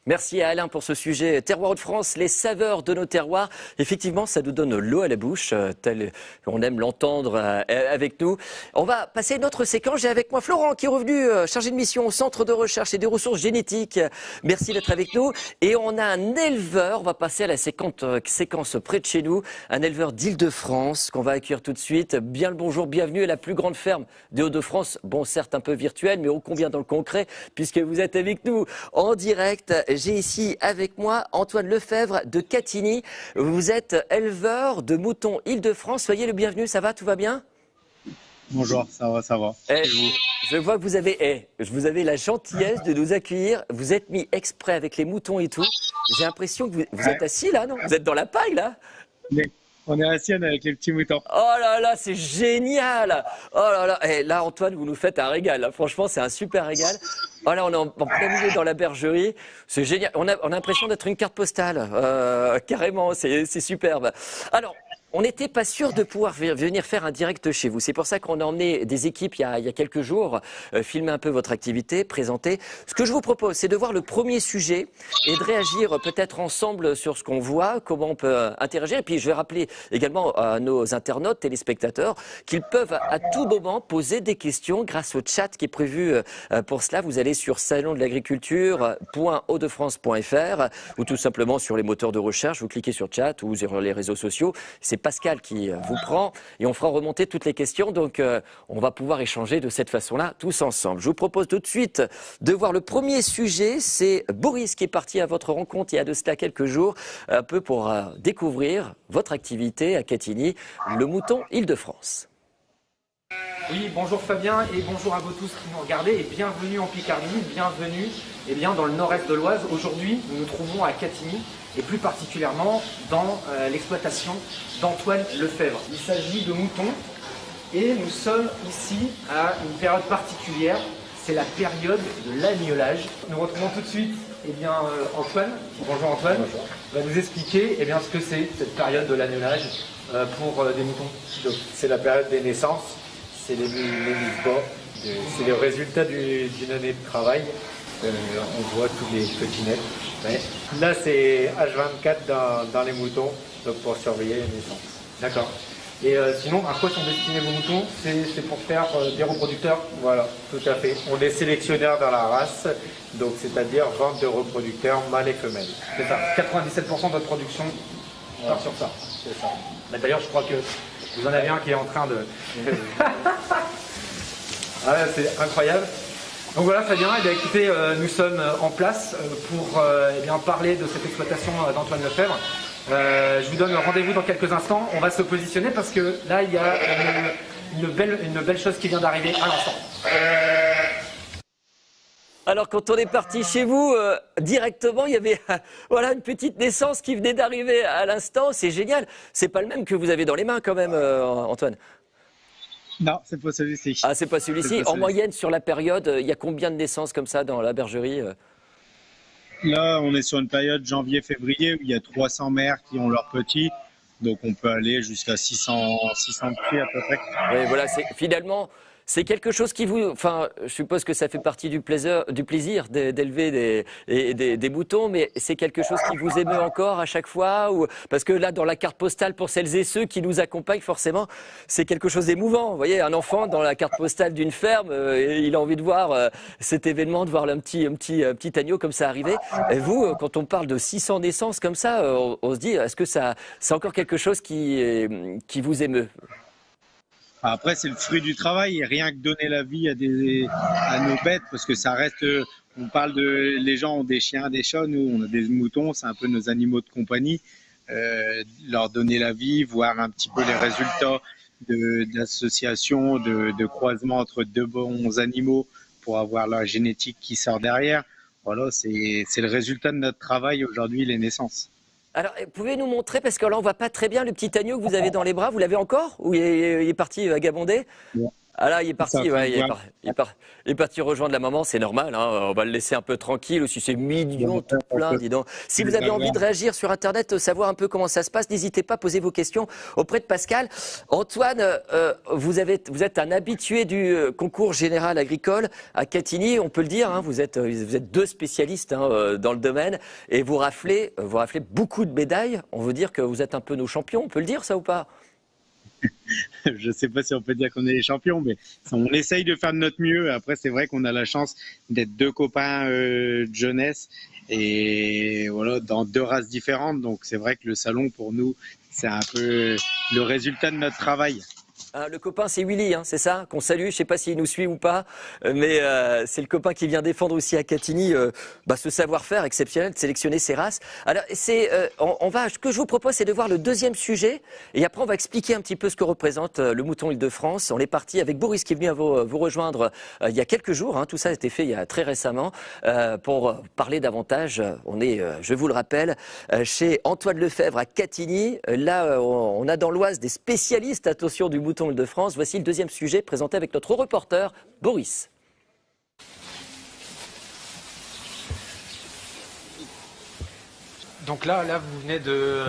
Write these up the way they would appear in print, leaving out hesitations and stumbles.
Merci à Alain pour ce sujet Terroir de France, les saveurs de nos terroirs. Effectivement, ça nous donne l'eau à la bouche, tel on aime l'entendre avec nous. On va passer une autre séquence. J'ai avec moi Florent qui est revenu chargé de mission au Centre de recherche et des ressources génétiques. Merci d'être avec nous. Et on a un éleveur, on va passer à la séquence près de chez nous, un éleveur d'Île-de-France qu'on va accueillir tout de suite. Bien le bonjour, bienvenue à la plus grande ferme des Hauts-de-France. Bon, certes un peu virtuelle, mais ô combien dans le concret, puisque vous êtes avec nous en direct. J'ai ici avec moi Antoine Lefebvre de Catigny. Vous êtes éleveur de moutons Île-de-France. Soyez le bienvenu, ça va, tout va bien? Bonjour, ça va, ça va. Je vois que vous avez la gentillesse de nous accueillir. Vous êtes mis exprès avec les moutons et tout. J'ai l'impression que vous êtes assis là, non? Vous êtes dans la paille là? On est assis avec les petits moutons. Oh là là, c'est génial! Oh là là, et là Antoine, vous nous faites un régal. Là. Franchement, c'est un super régal. Oh là, on est en plein milieu dans la bergerie. C'est génial. On a l'impression d'être une carte postale. Carrément, c'est superbe. Alors, on n'était pas sûr de pouvoir venir faire un direct chez vous. C'est pour ça qu'on a emmené des équipes il y a quelques jours, filmer un peu votre activité, présenter. Ce que je vous propose, c'est de voir le premier sujet et de réagir peut-être ensemble sur ce qu'on voit, comment on peut interagir. Et puis je vais rappeler également à nos internautes, téléspectateurs, qu'ils peuvent à tout moment poser des questions grâce au chat qui est prévu pour cela. Vous allez sur salondelagriculture.hautdefrance.fr ou tout simplement sur les moteurs de recherche. Vous cliquez sur chat ou sur les réseaux sociaux. C'est Pascal qui vous prend et on fera remonter toutes les questions. Donc, on va pouvoir échanger de cette façon-là tous ensemble. Je vous propose tout de suite de voir le premier sujet. C'est Boris qui est parti à votre rencontre il y a de cela quelques jours, un peu pour découvrir votre activité à Catigny, le mouton Île-de-France. Oui, bonjour Fabien et bonjour à vous tous qui nous regardez et bienvenue en Picardie, bienvenue dans le nord-est de l'Oise. Aujourd'hui, nous nous trouvons à Catigny et plus particulièrement dans l'exploitation d'Antoine Lefebvre. Il s'agit de moutons et nous sommes ici à une période particulière, c'est la période de l'agnelage. Nous retrouvons tout de suite Antoine. Bonjour Antoine. Bonjour. Va nous expliquer ce que c'est cette période de l'agnelage pour des moutons. C'est la période des naissances. C'est les mises-bas, c'est le résultat d'une année de travail. On voit tous les petits nets. Ouais. Là, c'est H24 dans les moutons, donc pour surveiller les naissances. D'accord. Et sinon, à quoi sont destinés vos moutons? C'est pour faire des reproducteurs? Voilà, tout à fait. On est sélectionneur dans la race, donc c'est-à-dire vente de reproducteurs mâles et femelles. C'est ça. 97% de votre production part sur ça. C'est ça. D'ailleurs, je crois que vous en avez un qui est en train de... Ah, c'est incroyable. Donc voilà Fabien, écoutez, nous sommes en place pour parler de cette exploitation d'Antoine Lefebvre. Je vous donne rendez-vous dans quelques instants. On va se positionner parce que là, il y a une belle chose qui vient d'arriver à l'instant. Alors quand on est parti chez vous, directement, il y avait une petite naissance qui venait d'arriver à l'instant. C'est génial. C'est pas le même que vous avez dans les mains quand même, Antoine. Non, c'est pas celui-ci. Ah, c'est pas celui-ci. En moyenne, sur la période, il y a combien de naissances comme ça dans la bergerie? Là, on est sur une période janvier-février où il y a 300 mères qui ont leurs petits. Donc on peut aller jusqu'à 600 pieds à peu près. Oui, voilà, finalement, c'est quelque chose qui vous... Enfin, je suppose que ça fait partie du plaisir d'élever des moutons, mais c'est quelque chose qui vous émeut encore à chaque fois Parce que là, dans la carte postale, pour celles et ceux qui nous accompagnent, forcément, c'est quelque chose d'émouvant. Vous voyez, un enfant, dans la carte postale d'une ferme, il a envie de voir cet événement, de voir un petit agneau comme ça arriver. Et vous, quand on parle de 600 naissances comme ça, on se dit, est-ce que c'est encore quelque chose qui vous émeut? Après, c'est le fruit du travail et rien que donner la vie à nos bêtes, parce que ça reste, les gens ont des chiens, des chats, nous on a des moutons, c'est un peu nos animaux de compagnie. Leur donner la vie, voir un petit peu les résultats d'association, de croisement entre deux bons animaux pour avoir la génétique qui sort derrière. Voilà, c'est le résultat de notre travail aujourd'hui, les naissances. Alors, pouvez nous montrer, parce que là, on ne voit pas très bien le petit agneau que vous avez dans les bras. Vous l'avez encore? Ou il est parti vagabonder? Ah là, il est parti, Ça fait ouais, il est, voir. il est parti rejoindre la maman, c'est normal, hein, on va le laisser un peu tranquille, aussi c'est mignon, tout plein, dis donc. Si vous avez envie de réagir sur Internet, savoir un peu comment ça se passe, n'hésitez pas à poser vos questions auprès de Pascal. Antoine, vous êtes un habitué du concours général agricole à Catigny, on peut le dire, hein, vous êtes deux spécialistes hein, dans le domaine, et vous raflez beaucoup de médailles, on veut dire que vous êtes un peu nos champions, on peut le dire ça ou pas? Je ne sais pas si on peut dire qu'on est les champions, mais on essaye de faire de notre mieux. Après, c'est vrai qu'on a la chance d'être deux copains de jeunesse et voilà, dans deux races différentes. Donc, c'est vrai que le salon, pour nous, c'est un peu le résultat de notre travail. Le copain, c'est Willy, hein, c'est ça, qu'on salue. Je ne sais pas s'il nous suit ou pas, mais c'est le copain qui vient défendre aussi à Catigny ce savoir-faire exceptionnel de sélectionner ses races. Alors, ce que je vous propose, c'est de voir le deuxième sujet, et après, on va expliquer un petit peu ce que représente le mouton Île-de-France. On est parti avec Boris qui est venu vous rejoindre il y a quelques jours. Hein, tout ça a été fait il y a très récemment pour parler davantage. On est, je vous le rappelle, chez Antoine Lefebvre à Catigny. Là, on a dans l'Oise des spécialistes, attention, du mouton Île-de-France. Voici le deuxième sujet présenté avec notre reporter Boris. Donc là, vous venez de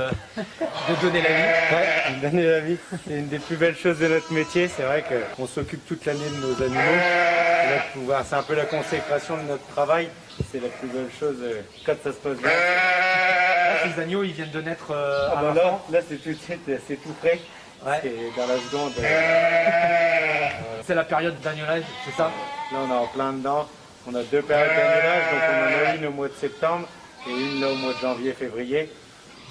donner la vie. Ouais, donner la vie, c'est une des plus belles choses de notre métier. C'est vrai qu'on s'occupe toute l'année de nos animaux. C'est un peu la consécration de notre travail. C'est la plus belle chose quand ça se passe bien. Là, ces agneaux, ils viennent de naître à l'instant. Là, c'est tout de suite, c'est tout frais. Ouais. C'est dans la seconde. C'est la période d'agnolage, c'est ça? Là, on est en plein dedans. On a deux périodes d'agnolage, donc on en a une au mois de septembre et une là au mois de janvier-février.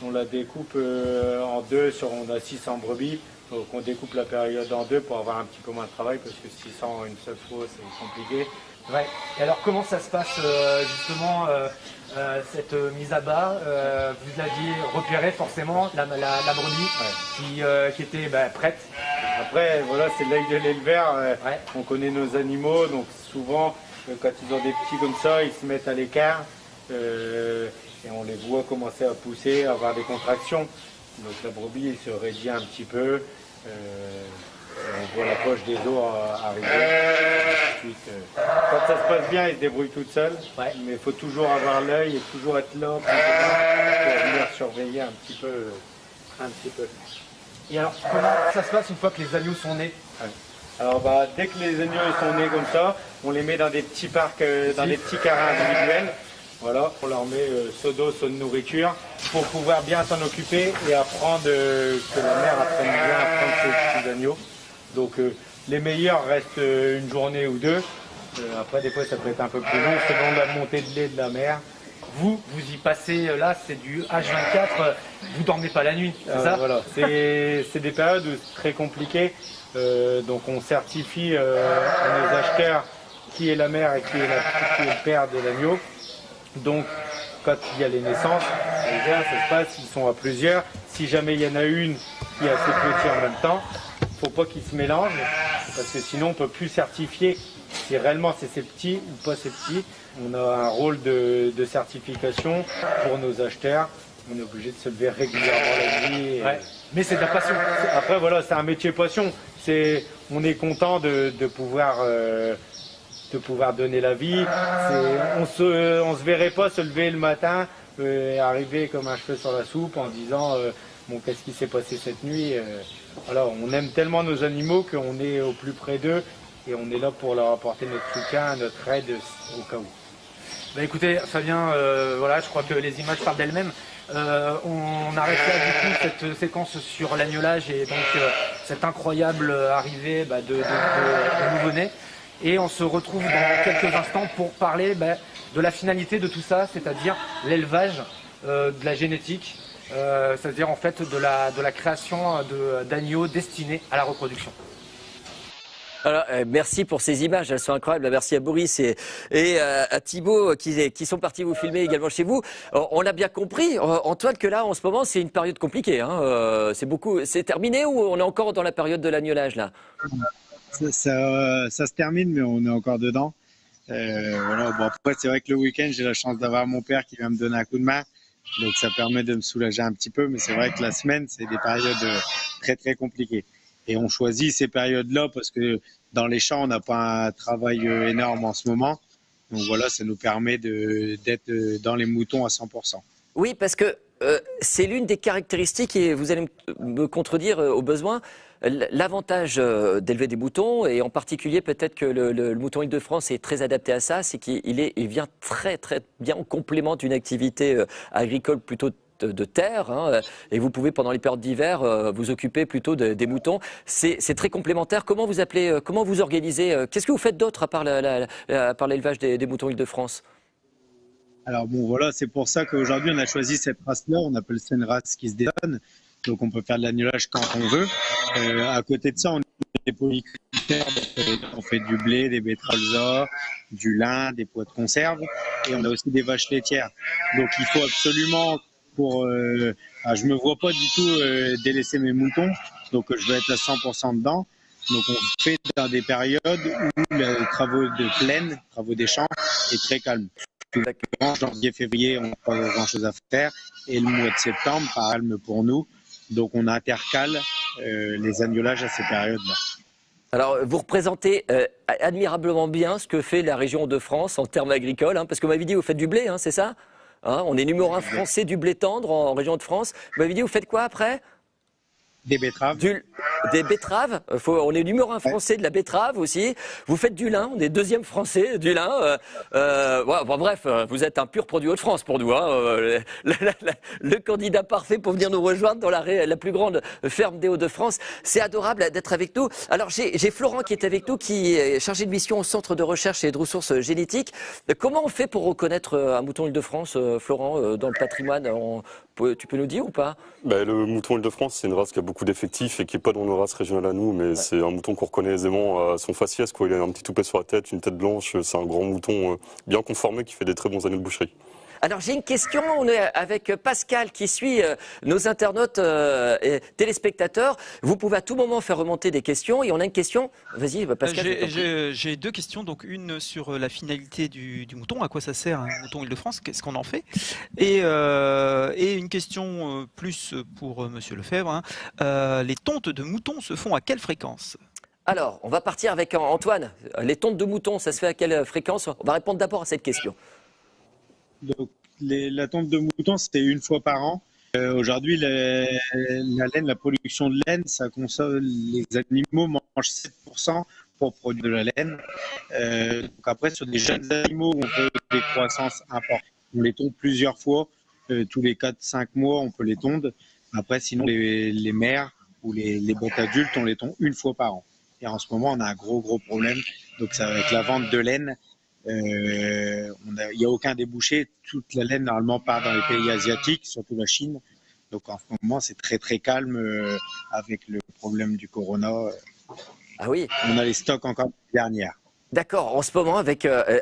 On la découpe en deux, on a 600 brebis, donc on découpe la période en deux pour avoir un petit peu moins de travail parce que 600 une seule fois c'est compliqué. Ouais. Et alors comment ça se passe justement cette mise à bas? Vous aviez repéré forcément la brebis qui était prête. Après voilà, c'est l'œil de l'éleveur, Ouais. On connaît nos animaux, donc souvent quand ils ont des petits comme ça, ils se mettent à l'écart et on les voit commencer à pousser, à avoir des contractions. Donc la brebis elle se raidit un petit peu. On voit la poche des os arriver. Ensuite, quand ça se passe bien, il se débrouille toute seule. Ouais. Mais il faut toujours avoir l'œil et toujours être là pour venir surveiller un petit peu. Et alors comment ça se passe une fois que les agneaux sont nés? Ouais. Alors dès que les agneaux ils sont nés comme ça, on les met dans des petits parcs, dans des petits carrés individuels. Voilà, on leur met soit d'eau, soit de nourriture pour pouvoir bien s'en occuper et apprendre que la mère apprenne bien à prendre ses petits agneaux. Donc les meilleurs restent une journée ou deux. Après des fois ça peut être un peu plus long selon la montée de lait de la mère. Vous y passez, là c'est du H24, vous dormez pas la nuit, c'est ça? Voilà, c'est des périodes où c'est très compliqué. Donc on certifie à nos acheteurs qui est la mère et qui est le père de l'agneau. Donc quand il y a les naissances, ça se passe, ils sont à plusieurs. Si jamais il y en a une qui a ses petits en même temps, il ne faut pas qu'ils se mélangent parce que sinon on ne peut plus certifier si réellement c'est ses petits ou pas ses petits. On a un rôle de certification pour nos acheteurs. On est obligé de se lever régulièrement la nuit. Ouais. Mais c'est de la passion. Après voilà, c'est un métier passion. On est content de pouvoir donner la vie. On se verrait pas se lever le matin et arriver comme un cheveu sur la soupe en disant bon, qu'est-ce qui s'est passé cette nuit. Voilà, on aime tellement nos animaux qu'on est au plus près d'eux et on est là pour leur apporter notre soutien, notre aide au cas où. Écoutez Fabien, voilà, je crois que les images parlent d'elles-mêmes. On arrête là du coup cette séquence sur l'agnolage et donc cette incroyable arrivée de nouveau-nés. Et on se retrouve dans quelques instants pour parler de la finalité de tout ça, c'est-à-dire l'élevage, de la génétique, c'est-à-dire en fait de la création d'agneaux destinés à la reproduction. Alors, merci pour ces images, elles sont incroyables. Merci à Boris et à Thibaut qui sont partis vous filmer également chez vous. On a bien compris, Antoine, que là en ce moment c'est une période compliquée. Hein. C'est terminé ou on est encore dans la période de l'agnolage là? Ça se termine, mais on est encore dedans. Voilà. Bon, après, c'est vrai que le week-end, j'ai la chance d'avoir mon père qui vient me donner un coup de main. Donc, ça permet de me soulager un petit peu. Mais c'est vrai que la semaine, c'est des périodes très, très compliquées. Et on choisit ces périodes-là parce que dans les champs, on n'a pas un travail énorme en ce moment. Donc voilà, ça nous permet d'être dans les moutons à 100%. Oui, parce que c'est l'une des caractéristiques, et vous allez me contredire au besoin, l'avantage d'élever des moutons, et en particulier peut-être que le mouton Île-de-France est très adapté à ça, c'est qu'il vient très très bien en complément d'une activité agricole plutôt de terre, hein, et vous pouvez pendant les périodes d'hiver vous occuper plutôt des moutons. C'est très complémentaire. Comment vous appelez, comment vous organisez, qu'est-ce que vous faites d'autre à part l'élevage des moutons Île-de-France? Alors bon, voilà, c'est pour ça qu'aujourd'hui, on a choisi cette race-là. On appelle ça une race qui se détonne. Donc, on peut faire de l'agnelage quand on veut. À côté de ça, on est polyculteurs. On fait du blé, des betteraves, du lin, des pois de conserve. Et on a aussi des vaches laitières. Donc, il faut absolument je me vois pas du tout délaisser mes moutons. Donc, je vais être à 100% dedans. Donc, on fait dans des périodes où les travaux de plaine, travaux des champs, est très calme. En janvier, février, on n'a pas grand-chose à faire. Et le mois de septembre, par calme pour nous. Donc, on intercale les agnelages à ces périodes-là. Alors, vous représentez admirablement bien ce que fait la région de France en termes agricoles, hein, parce que vous m'avez dit, vous faites du blé, hein, c'est ça, hein, on est numéro 1 français du blé tendre en région de France. Vous m'avez dit, vous faites quoi après? Des betteraves. Des betteraves. On est numéro 1 français de la betterave aussi. Vous faites du lin. On est 2e français du lin. Bref, vous êtes un pur produit Hauts-de-France pour nous. Hein. Le candidat parfait pour venir nous rejoindre dans la plus grande ferme des Hauts-de-France. C'est adorable d'être avec nous. Alors, j'ai Florent qui est avec nous, qui est chargé de mission au Centre de recherche et de ressources génétiques. Comment on fait pour reconnaître un mouton Île-de-France, Florent, dans le patrimoine? Tu peux nous dire ou pas? Le mouton Île-de-France, c'est une race qui a beaucoup d'effectifs et qui n'est pas dans nos races régionales à nous, mais c'est un mouton qu'on reconnaît aisément à son faciès, quoi. Il a un petit toupet sur la tête, une tête blanche, c'est un grand mouton bien conformé qui fait des très bons agneaux de boucherie. Alors j'ai une question, on est avec Pascal qui suit nos internautes et téléspectateurs. Vous pouvez à tout moment faire remonter des questions et on a une question. Vas-y Pascal. J'ai 2 questions, donc une sur la finalité du mouton, à quoi ça sert un mouton Île-de-France, qu'est-ce qu'on en fait, et une question plus pour Monsieur Lefebvre, hein. Les tontes de moutons se font à quelle fréquence? Alors, on va partir avec Antoine. Les tontes de moutons, ça se fait à quelle fréquence? On va répondre d'abord à cette question. Donc, la tonte de mouton, c'était 1 fois par an. Aujourd'hui, la laine, la production de laine, ça consomme, les animaux mangent 7% pour produire de la laine. Donc après, sur des jeunes animaux, on peut des croissances importantes. On les tonde plusieurs fois, tous les 4-5 mois, on peut les tondre. Après, sinon, les mères ou les bêtes adultes, on les tond 1 fois par an. Et en ce moment, on a un gros problème. Donc, c'est avec la vente de laine. Il n'y a aucun débouché. Toute la laine, normalement, part dans les pays asiatiques, surtout la Chine. Donc, en ce moment, c'est très calme avec le problème du corona. Ah oui. On a les stocks encore dernière. D'accord. En ce moment,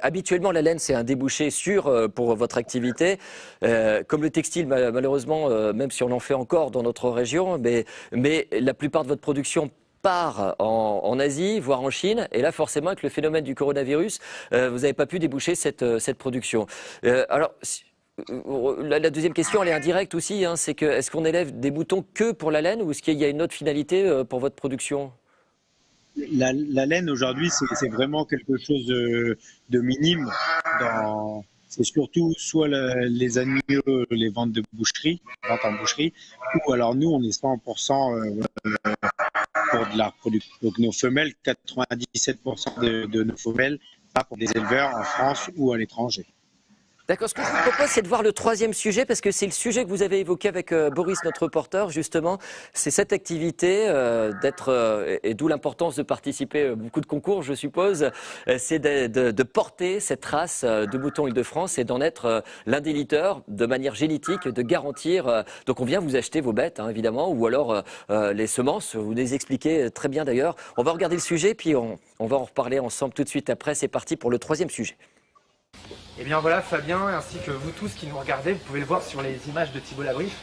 habituellement, la laine, c'est un débouché sûr pour votre activité. Comme le textile, malheureusement, même si on en fait encore dans notre région, mais la plupart de votre production part en Asie, voire en Chine. Et là, forcément, avec le phénomène du coronavirus, vous n'avez pas pu déboucher cette production. Alors, la deuxième question, elle est indirecte aussi. Hein, c'est que est-ce qu'on élève des moutons que pour la laine ou est-ce qu'il y a une autre finalité pour votre production? La laine, aujourd'hui, c'est vraiment quelque chose de minime. C'est surtout soit les agneaux, les ventes de boucherie, ventes en boucherie, ou alors nous, on est 100% pour de la reproduction. Donc nos femelles, 97% de nos femelles partent pour des éleveurs en France ou à l'étranger. D'accord, ce que je vous propose, c'est de voir le 3e sujet, parce que c'est le sujet que vous avez évoqué avec Boris, notre reporter, justement. C'est cette activité et d'où l'importance de participer à beaucoup de concours, je suppose. C'est de porter cette race de moutons Île-de-France et d'en être l'un des leaders de manière génétique, de garantir. Donc on vient vous acheter vos bêtes, hein, évidemment, ou alors les semences, vous les expliquez très bien d'ailleurs. On va regarder le sujet, puis on va en reparler ensemble tout de suite après. C'est parti pour le 3e sujet. Et bien voilà, Fabien, ainsi que vous tous qui nous regardez, vous pouvez le voir sur les images de Thibault Labrief,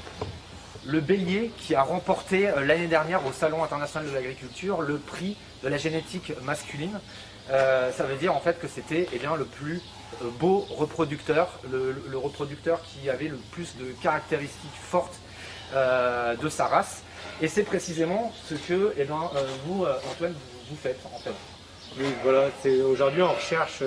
le bélier qui a remporté l'année dernière au Salon international de l'agriculture le prix de la génétique masculine. Ça veut dire en fait que c'était le plus beau reproducteur, le reproducteur qui avait le plus de caractéristiques fortes de sa race. Et c'est précisément ce que vous, Antoine, vous faites en fait. Oui, voilà, aujourd'hui on recherche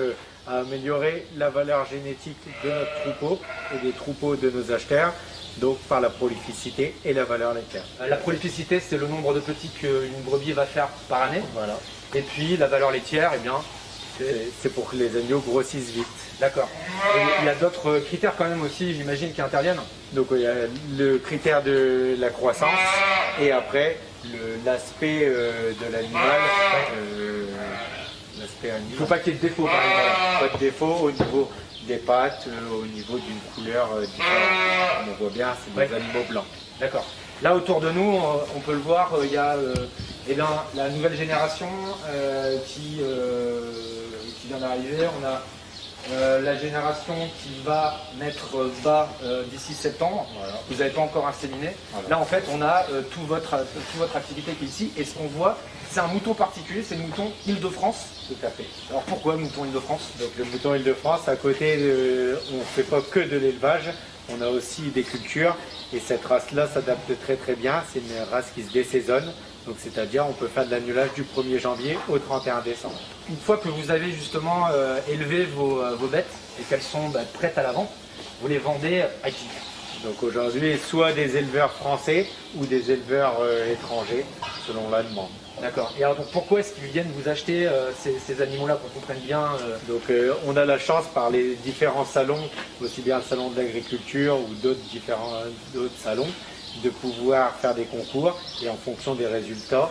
à améliorer la valeur génétique de notre troupeau et des troupeaux de nos acheteurs, donc par la prolificité et la valeur laitière. La prolificité, c'est le nombre de petits qu'une brebis va faire par année. Voilà. Et puis la valeur laitière, eh bien, C'est pour que les agneaux grossissent vite. d'accord. Et il y a d'autres critères quand même aussi, j'imagine, qui interviennent. Donc il y a le critère de la croissance et après l'aspect de l'animal. L'aspect Il ne animal. faut pas qu'il y ait de défaut par exemple. Pas de défaut au niveau des pattes, au niveau d'une couleur différente. On voit bien, c'est des animaux blancs. D'accord. Là autour de nous, on peut le voir, il y a la nouvelle génération qui vient d'arriver. On a la génération qui va mettre bas d'ici septembre. Voilà. Vous n'avez pas encore inséminé. Voilà. Là en fait, on a toute votre activité qui est ici. Et ce qu'on voit, c'est un mouton particulier, c'est le mouton Île-de-France. Tout à fait. Alors pourquoi mouton Île-de-France? Donc le mouton Île-de-France, à côté, on ne fait pas que de l'élevage, on a aussi des cultures et cette race-là s'adapte très très bien. C'est une race qui se désaisonne, donc c'est-à-dire on peut faire de l'annulage du 1er janvier au 31 décembre. Une fois que vous avez justement élevé vos bêtes et qu'elles sont prêtes à la vente, vous les vendez à qui? Donc aujourd'hui, soit des éleveurs français ou des éleveurs étrangers, selon la demande. D'accord. Et alors donc, pourquoi est-ce qu'ils viennent vous acheter ces animaux-là, qu'on comprenne bien Donc on a la chance par les différents salons, aussi bien le salon de l'agriculture ou d'autres salons, de pouvoir faire des concours et en fonction des résultats,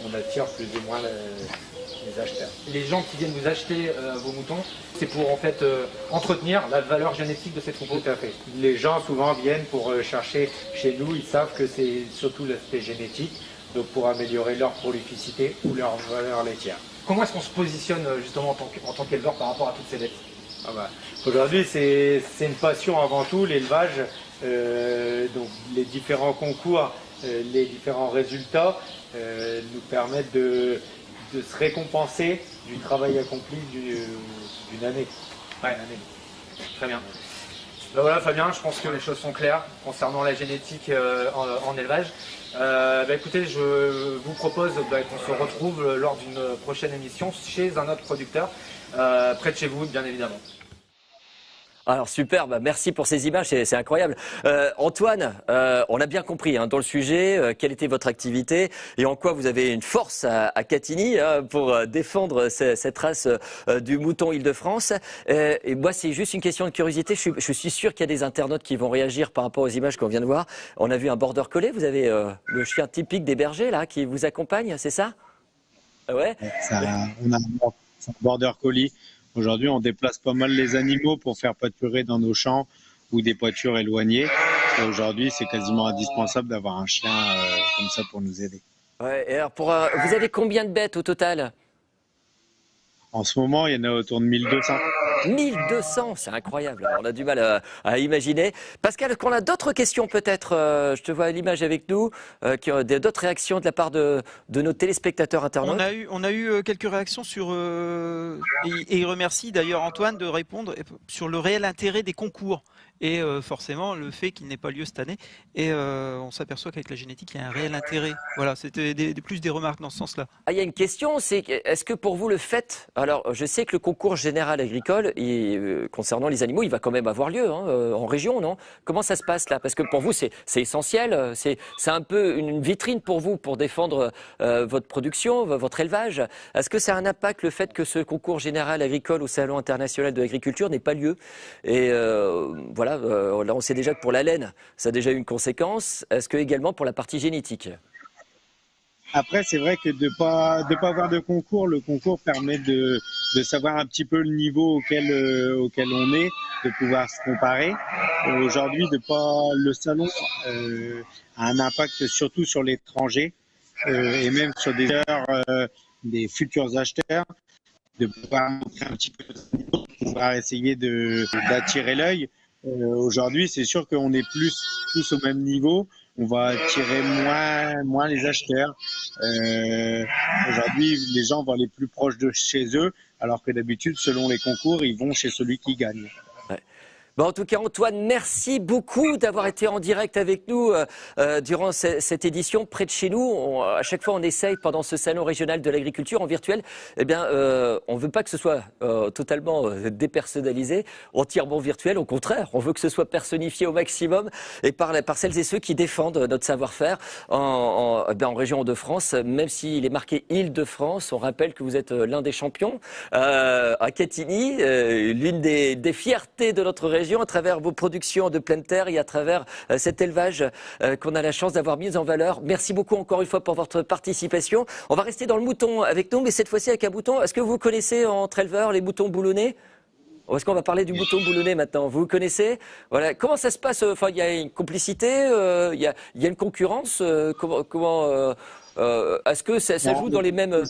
on attire plus ou moins les acheteurs. Les gens qui viennent vous acheter vos moutons, c'est pour en fait entretenir la valeur génétique de ces troupeaux. Tout à fait. Les gens souvent viennent pour chercher chez nous, ils savent que c'est surtout l'aspect génétique, donc pour améliorer leur prolificité ou leur valeur laitière. Comment est-ce qu'on se positionne justement en tant qu'éleveur par rapport à toutes ces bêtes? Aujourd'hui, c'est une passion avant tout, l'élevage. Donc les différents concours, les différents résultats nous permettent de se récompenser du travail accompli d'une année. Ouais, très bien. Ben voilà Fabien, je pense que les choses sont claires concernant la génétique en élevage. Écoutez, je vous propose qu'on se retrouve lors d'une prochaine émission chez un autre producteur, près de chez vous bien évidemment. Alors super, merci pour ces images, c'est incroyable. Antoine, on a bien compris dans le sujet quelle était votre activité et en quoi vous avez une force à Catigny pour défendre cette race du mouton Île-de-France. Et moi, c'est juste une question de curiosité. Je suis sûr qu'il y a des internautes qui vont réagir par rapport aux images qu'on vient de voir. On a vu un border collie. Vous avez le chien typique des bergers là qui vous accompagne, c'est ça? Ouais. On a un border collie. Aujourd'hui, on déplace pas mal les animaux pour faire pâturer dans nos champs ou des pâtures éloignées. Et aujourd'hui, c'est quasiment indispensable d'avoir un chien comme ça pour nous aider. Ouais, et alors vous avez combien de bêtes au total? En ce moment, il y en a autour de 1200. 1200, c'est incroyable. On a du mal à imaginer. Pascal, est-ce qu'on a d'autres questions peut-être? Je te vois à l'image avec nous. Qui ont d'autres réactions de la part de nos téléspectateurs internautes? On a eu quelques réactions sur et il remercie d'ailleurs Antoine de répondre sur le réel intérêt des concours et forcément le fait qu'il n'ait pas lieu cette année. Et on s'aperçoit qu'avec la génétique, il y a un réel intérêt. Voilà, c'était plus des remarques dans ce sens-là. Ah, il y a une question, c'est est-ce que pour vous le fait, alors je sais que le concours général agricole concernant les animaux, il va quand même avoir lieu en région, non? Comment ça se passe là? Parce que pour vous, c'est essentiel, c'est un peu une vitrine pour vous pour défendre votre production, votre élevage. Est-ce que ça a un impact le fait que ce concours général agricole au Salon international de l'agriculture n'ait pas lieu? Et voilà, là on sait déjà que pour la laine, ça a déjà eu une conséquence. Est-ce que également pour la partie génétique? Après, c'est vrai que de pas avoir de concours, le concours permet de savoir un petit peu le niveau auquel on est, de pouvoir se comparer. Aujourd'hui, le salon a un impact surtout sur l'étranger et même sur des futurs acheteurs, de pouvoir montrer un petit peu de niveau, de pouvoir essayer d'attirer l'œil. Aujourd'hui, c'est sûr qu'on est tous au même niveau. On va attirer moins les acheteurs. Aujourd'hui, les gens vont aller plus proche de chez eux, alors que d'habitude, selon les concours, ils vont chez celui qui gagne. Ouais. Bon, en tout cas, Antoine, merci beaucoup d'avoir été en direct avec nous durant cette édition près de chez nous. À chaque fois, on essaye pendant ce salon régional de l'agriculture en virtuel. Eh bien, on veut pas que ce soit totalement dépersonnalisé, entièrement virtuel. Au contraire, on veut que ce soit personnifié au maximum et par celles et ceux qui défendent notre savoir-faire en région Hauts-de-France. Même s'il est marqué Île-de-France, on rappelle que vous êtes l'un des champions à Catigny, l'une des fiertés de notre région à travers vos productions de pleine terre et à travers cet élevage qu'on a la chance d'avoir mis en valeur. Merci beaucoup encore une fois pour votre participation. On va rester dans le mouton avec nous, mais cette fois-ci avec un mouton. Est-ce que vous connaissez entre éleveurs les moutons boulonnais? Ou est-ce qu'on va parler du mouton boulonnais maintenant? Vous connaissez? Voilà. Comment ça se passe? Enfin, il y a une complicité, il y a une concurrence. Est-ce que ça joue dans les mêmes...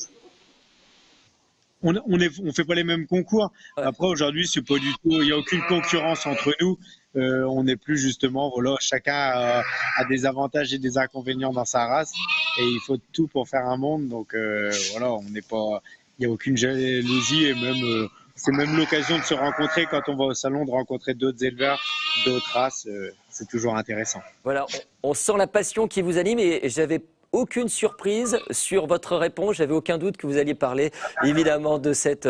On fait pas les mêmes concours. Ouais. Après, aujourd'hui, c'est pas du tout, il n'y a aucune concurrence entre nous. On n'est plus justement, voilà, chacun a des avantages et des inconvénients dans sa race et il faut tout pour faire un monde. Donc, voilà, on n'est pas, il n'y a aucune jalousie et même, c'est même l'occasion de se rencontrer quand on va au salon, de rencontrer d'autres éleveurs, d'autres races. C'est toujours intéressant. Voilà, on sent la passion qui vous anime et j'avais aucune surprise sur votre réponse. J'avais aucun doute que vous alliez parler évidemment de cette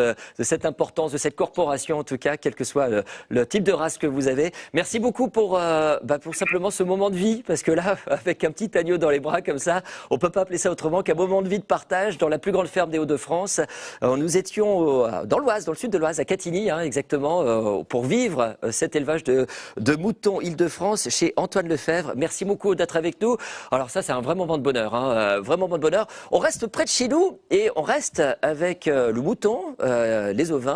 importance, de cette corporation en tout cas, quel que soit le type de race que vous avez. Merci beaucoup pour simplement ce moment de vie, parce que là, avec un petit agneau dans les bras comme ça, on peut pas appeler ça autrement qu'un moment de vie de partage dans la plus grande ferme des Hauts-de-France. Nous étions dans l'Oise, dans le sud de l'Oise, à Catigny, exactement, pour vivre cet élevage de moutons Île-de-France chez Antoine Lefebvre. Merci beaucoup d'être avec nous. Alors ça, c'est un vrai moment de bonheur. Vraiment bon bonheur. On reste près de chez nous et on reste avec le mouton, les ovins.